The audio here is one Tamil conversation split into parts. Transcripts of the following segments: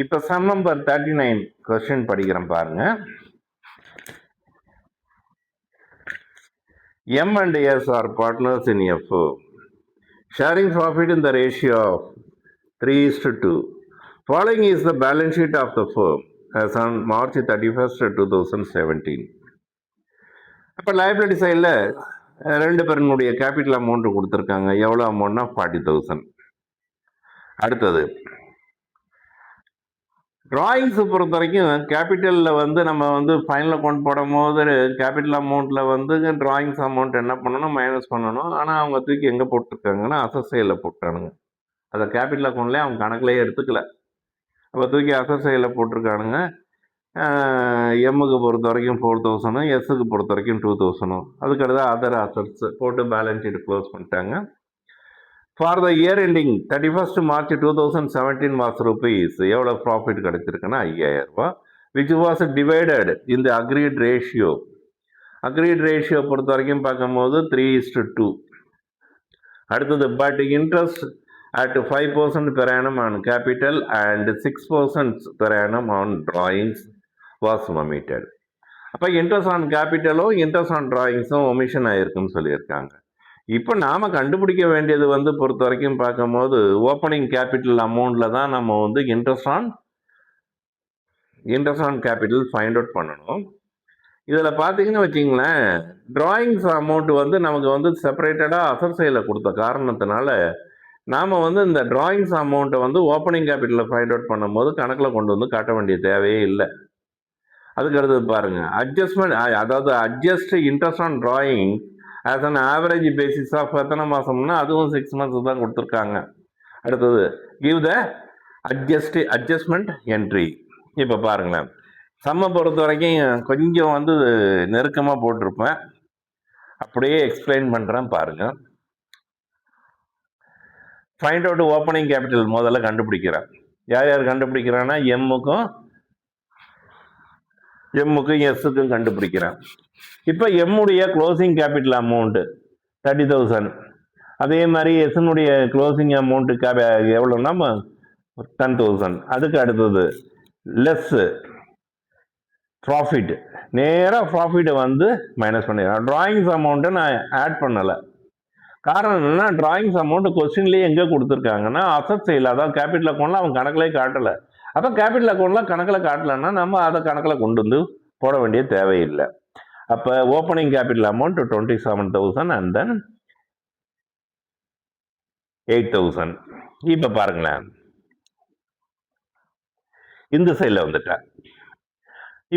இப்போ சம் நம்பர் 39 கொஸ்டின் படிக்கிறேன் பாருங்க. M and S are partners in F, sharing profit in the ratio of 3:2. Following is the balance sheet of the firm as on March 31st, 2017. அப்போ லைபிலிட்டி சைடில் ரெண்டு பேருனுடைய கேபிட்டல் அமௌண்ட் கொடுத்துருக்காங்க. எவ்வளோ அமௌண்ட்னா 40,000. அடுத்தது டிராயிங்ஸை பொறுத்த வரைக்கும் கேபிட்டலில் வந்து நம்ம வந்து ஃபைனல் அக்கௌண்ட் போடும் போது கேபிட்டல் அமௌண்ட்டில் வந்து டிராயிங்ஸ் அமௌண்ட் என்ன பண்ணணும், மைனஸ் பண்ணணும். ஆனால் அவங்க தூக்கி எங்கே போட்டிருக்காங்கன்னா அசஸ் சைடில் போட்டானுங்க. அதை கேபிட்டல் அக்கௌண்ட்லேயே அவங்க கணக்குலேயே எடுத்துக்கல. அப்போ தூக்கி அசஸ் சைடில் போட்டிருக்கானுங்க. எம்முக்கு பொறுத்த வரைக்கும் 4,000, எஸ்ஸுக்கு பொறுத்த வரைக்கும் 2,000. அதுக்கடுத்து அதர் அசட்ஸ் போட்டு பேலன்ஸ் ஷீட் க்ளோஸ் பண்ணிட்டாங்க. For the year ending 31st March 2017 was rupees. எவ்வளோ ப்ராஃபிட் கிடைச்சிருக்குன்னா 5,000 ரூபா, விச் வாஸ் டிவைடட் இந்த அக்ரீட் ரேஷியோ. அக்ரீட் ரேஷியோ பொறுத்த வரைக்கும் பார்க்கும்போது 3:2. அடுத்தது but interest at 5% per annum on capital and 6% per annum on drawings was omitted. அப்போ இன்ட்ரெஸ்ட் ஆன் கேபிட்டலும் இன்ட்ரெஸ்ட் ஆன் டிராயிங்ஸும் ஒமிஷன் ஆகிருக்குன்னு சொல்லியிருக்காங்க. இப்போ நாம் கண்டுபிடிக்க வேண்டியது வந்து பொறுத்த வரைக்கும் பார்க்கும்போது ஓப்பனிங் கேபிட்டல் அமௌண்ட்டில் தான் நம்ம வந்து interest on capital find out பண்ணணும். இதில் பார்த்தீங்கன்னு வச்சிங்களேன், டிராயிங்ஸ் அமௌண்ட் வந்து நமக்கு வந்து செப்பரேட்டடாக அசட் சைடில் கொடுத்த காரணத்தினால நாம் வந்து இந்த டிராயிங்ஸ் அமௌண்ட்டை வந்து ஓப்பனிங் கேபிட்டலில் ஃபைண்ட் அவுட் பண்ணும்போது கணக்கில் கொண்டு வந்து காட்ட வேண்டிய தேவையே இல்லை. அதுக்கு அடுத்தது பாருங்கள், அட்ஜஸ்ட்மெண்ட், அதாவது adjust interest on drawing as an average basis of எத்தனை மாதம்னா அதுவும் 6 months தான் கொடுத்துருக்காங்க. அடுத்தது கிவ் த அட்ஜஸ்ட்மெண்ட் என்ட்ரி. இப்போ பாருங்களேன், சம்மை பொறுத்த வரைக்கும் கொஞ்சம் வந்து நெருக்கமாக போட்டிருப்பேன், அப்படியே எக்ஸ்பிளைன் பண்ணுறேன் பாருங்கள். ஃபைண்ட் அவுட் ஓப்பனிங் கேபிட்டல் முதல்ல கண்டுபிடிக்கிறேன். யார் யார் கண்டுபிடிக்கிறான்னா எம்முக்கும் எஸ்ஸுக்கும் கண்டுபிடிக்கிறேன். இப்போ எம்முடைய க்ளோசிங் கேபிட்டல் அமௌண்ட்டு 30,000. அதே மாதிரி எஸ்னுடைய க்ளோசிங் அமௌண்ட்டு எவ்வளோன்னா 10,000. அதுக்கு அடுத்தது லெஸ்ஸு ப்ராஃபிட், நேராக ப்ராஃபிட்டை வந்து மைனஸ் பண்ணிடுறேன். டிராயிங்ஸ் அமௌண்ட்டை நான் ஆட் பண்ணலை. காரணம் என்னன்னா, டிராயிங்ஸ் அமௌண்ட் கொஸ்டின்லேயே எங்கே கொடுத்துருக்காங்கன்னா அசட் சைடில், அதாவது கேபிட்டல் அக்கௌண்ட்டில் அவங்க கணக்கிலே காட்டலை. அப்போ கேபிட்டல் அக்கௌண்ட்டில் கணக்கில் காட்டலைன்னா நம்ம அதை கணக்கில் கொண்டு வந்து போட வேண்டிய தேவையில்லை. அப்போ opening capital amount 27,000 and then 8,000. இப்போ பாருங்களேன், இந்த சைடில் வந்துட்டேன்.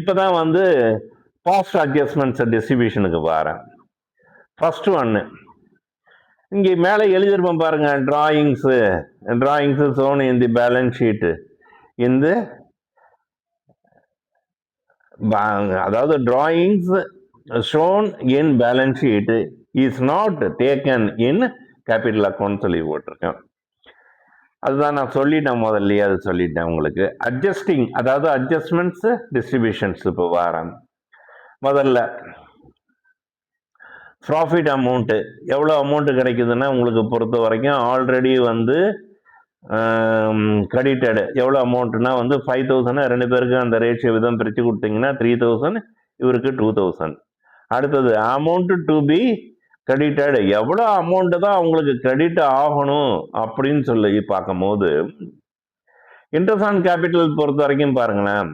இப்போ தான் வந்து பாஸ்ட் அட்ஜஸ்ட்மெண்ட்ஸ் டிஸ்ட்ரிபியூஷனுக்கு வரேன். ஃபர்ஸ்ட் ஒன்று இங்கே மேலே எழுதிருப்போம் பாருங்கள், drawings shown in the balance sheet இந்த, அதாவது drawings shown in balance sheet is not taken in capital account சொல்லி போட்டிருக்கேன். அதுதான் நான் சொல்லிட்டேன் முதல்லையே, அது சொல்லிட்டேன் உங்களுக்கு. அட்ஜஸ்டிங், அதாவது அட்ஜஸ்ட்மெண்ட்ஸ் டிஸ்ட்ரிபியூஷன்ஸ். இப்போ வரேன். முதல்ல ப்ராஃபிட் அமௌண்ட்டு எவ்வளோ அமௌண்ட்டு கிடைக்குதுன்னா உங்களுக்கு பொறுத்த வரைக்கும் ஆல்ரெடி வந்து கிரெடிட்டடு எவ்வளோ அமௌண்ட்டுனா வந்து 5,000. ரெண்டு பேருக்கு அந்த ரேஷியோ விதம் பிரித்து கொடுத்தீங்கன்னா 3,000, இவருக்கு 2,000. அடுத்தது அமௌண்ட்டு டு பி கிரெடிட்டடு, எவ்வளோ அமௌண்ட்டு தான் அவங்களுக்கு கிரெடிட் ஆகணும் அப்படின்னு சொல்லி பார்க்கும்போது இன்ட்ரெஸ்ட் ஆன் கேபிட்டல் பொறுத்த வரைக்கும் பாருங்களேன்,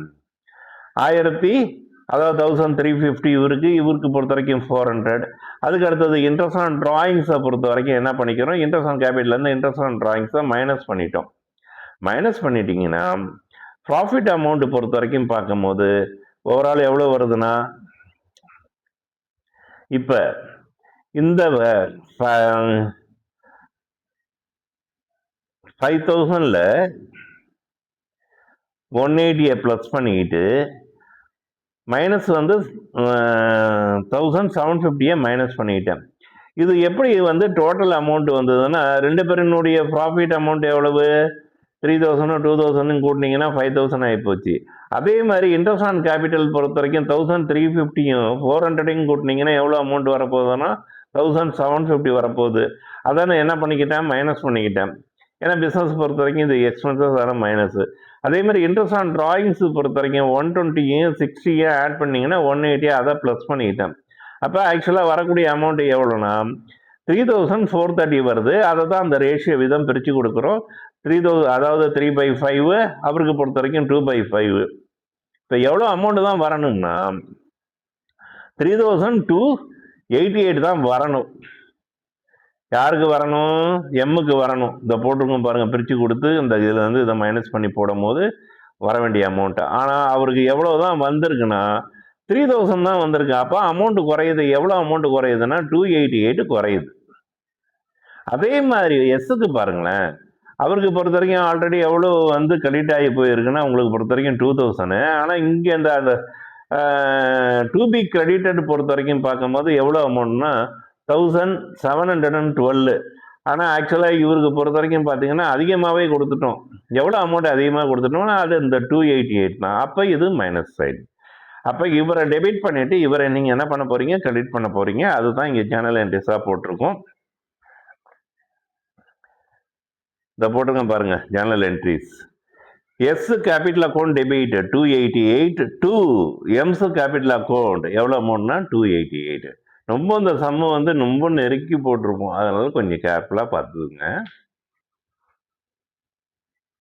1,350 இவருக்கு பொறுத்த வரைக்கும் 400. அதுக்கு அடுத்தது இன்ட்ரெஸ்ட் ஆன் டிராயிங்ஸை பொறுத்த வரைக்கும் என்ன பண்ணிக்கிறோம், இன்ட்ரெஸ்ட் ஆன் கேபிட்டல்லேருந்து இன்ட்ரெஸ்ட் ஆன் டிராயிங்ஸை மைனஸ் பண்ணிட்டோம். மைனஸ் பண்ணிட்டீங்கன்னா ப்ராஃபிட் அமௌண்ட்டு பொறுத்த வரைக்கும் பார்க்கும்போது ஓவரால் எவ்வளோ வருதுன்னா, இப்போ இந்த 5,000ல் 180 ப்ளஸ் பண்ணிக்கிட்டு மைனஸ் வந்து 1,750 மைனஸ் பண்ணிக்கிட்டேன். இது எப்படி வந்து டோட்டல் அமௌண்ட் வந்ததுன்னா, ரெண்டு பேருனுடைய ப்ராஃபிட் அமௌண்ட் எவ்வளவு 3,000 2,000 கூட்டினீங்கன்னா 5,000 ஆகிப்போச்சு. அதே மாதிரி இன்ட்ரெஸ்ட் ஆன் கேபிட்டல் பொறுத்த வரைக்கும் 1,350 400 கூட்டினீங்கன்னா எவ்வளோ அமௌண்ட் வரப்போகுதுன்னா 1,750 வரப்போகுது. அதான் என்ன பண்ணிக்கிட்டேன், மைனஸ் பண்ணிக்கிட்டேன். ஏன்னா பிஸ்னஸ் பொறுத்த வரைக்கும் இது எக்ஸ்பென்சஸ் வர மைனஸு. அதே மாதிரி இன்ட்ரெஸ்ட் ஆன் டிராயிங்ஸ் பொறுத்த வரைக்கும் 120யும் 60யும் ஆட் பண்ணிங்கன்னா 180 அதை ப்ளஸ் பண்ணிக்கிட்டேன். அப்போ ஆக்சுவலாக வரக்கூடிய அமௌண்ட் எவ்வளோனா 3430 வருது. அதை தான் அந்த ரேஷியோ விதம் பிரித்து கொடுக்குறோம். 3000 அதாவது 3/5 அவருக்கு பொறுத்த வரைக்கும் 2/5. இப்போ எவ்வளோ அமௌண்ட் தான் வரணும்னா 3288 தான் வரணும். யாருக்கு வரணும்? எம்முக்கு வரணும். இதை போட்டிருக்கோம் பாருங்கள், பிரித்து கொடுத்து இந்த இதில் வந்து இதை மைனஸ் பண்ணி போடும் போது வர வேண்டிய அமௌண்ட்டு. ஆனால் அவருக்கு எவ்வளோ தான் வந்திருக்குன்னா 3000 தான் வந்திருக்கு. அப்போ அமௌண்ட் குறையுது. எவ்வளோ அமௌண்ட் குறையுதுன்னா 288 குறையுது. அதே மாதிரி எஸ்ஸுக்கு பாருங்களேன், அவருக்கு பொறுத்த வரைக்கும் ஆல்ரெடி எவ்வளோ வந்து கிரெடிட் ஆகி போயிருக்குன்னா உங்களுக்கு பொறுத்த வரைக்கும் 2000. ஆனால் இங்கே அந்த டு பி கிரெடிட்டட் பொறுத்த வரைக்கும் பார்க்கும்போது எவ்வளோ அமௌண்ட்னா 1712. ஆனால் ஆக்சுவலாக இவருக்கு பொறுத்த வரைக்கும் பார்த்தீங்கன்னா அதிகமாகவே கொடுத்துட்டோம். எவ்வளோ அமௌண்ட் அதிகமாக கொடுத்துட்டோம்னா அது இந்த 288 தான். அப்போ இது மைனஸ் சைடு. அப்போ இவரை டெபிட் பண்ணிவிட்டு இவரை நீங்கள் என்ன பண்ண போகிறீங்க? கிரெடிட் பண்ண போகிறீங்க. அதுதான் இங்கே சேனல் என்ட்ரிஸாக போட்டிருக்கோம். இதை போட்டிருக்கேன் பாருங்கள், journal entries. S capital account debit 288 to Ms capital account எவ்வளோ அமௌண்ட்னா 288. ரொம்ப இந்த சம்மை வந்து ரொம்ப நெருக்கி போட்டிருப்போம். அதனால கொஞ்சம் கேர்ஃபுல்லாக பார்த்துக்குங்க.